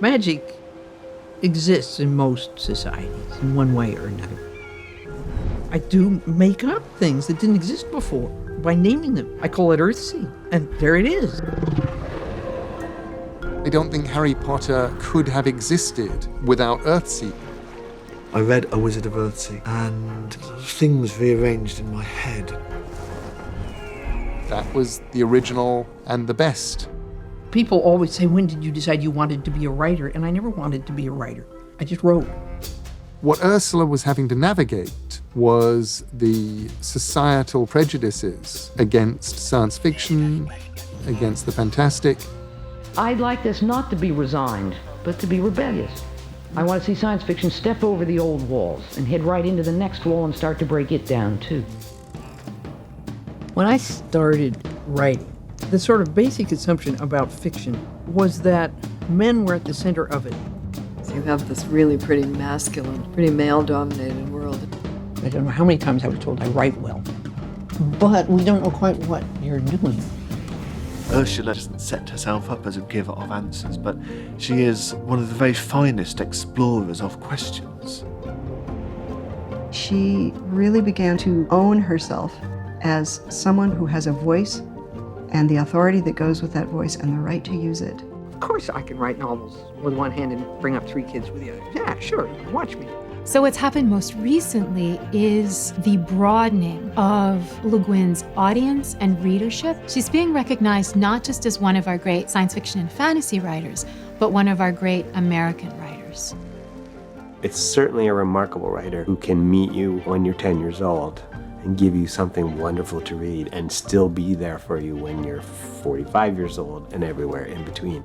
Magic exists in most societies in one way or another. I do make up things that didn't exist before by naming them. I call it Earthsea, and there it is. I don't think Harry Potter could have existed without Earthsea. I read A Wizard of Earthsea, and things rearranged in my head. That was the original and the best. People always say, when did you decide you wanted to be a writer? And I never wanted to be a writer. I just wrote. What Ursula was having to navigate was the societal prejudices against science fiction, against the fantastic. I'd like this not to be resigned, but to be rebellious. I want to see science fiction step over the old walls and head right into the next wall and start to break it down, too. When I started writing, the sort of basic assumption about fiction was that men were at the center of it. So you have this really pretty masculine, pretty male-dominated world. I don't know how many times I was told I write well, but we don't know quite what you're doing. Ursula doesn't set herself up as a giver of answers, but she is one of the very finest explorers of questions. She really began to own herself as someone who has a voice and the authority that goes with that voice and the right to use it. Of course I can write novels with one hand and bring up 3 kids with the other. Yeah, sure, watch me. So what's happened most recently is the broadening of Le Guin's audience and readership. She's being recognized not just as one of our great science fiction and fantasy writers, but one of our great American writers. It's certainly a remarkable writer who can meet you when you're 10 years old and give you something wonderful to read and still be there for you when you're 45 years old and everywhere in between.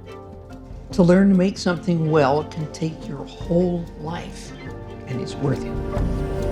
To learn to make something well can take your whole life, and it's worth it.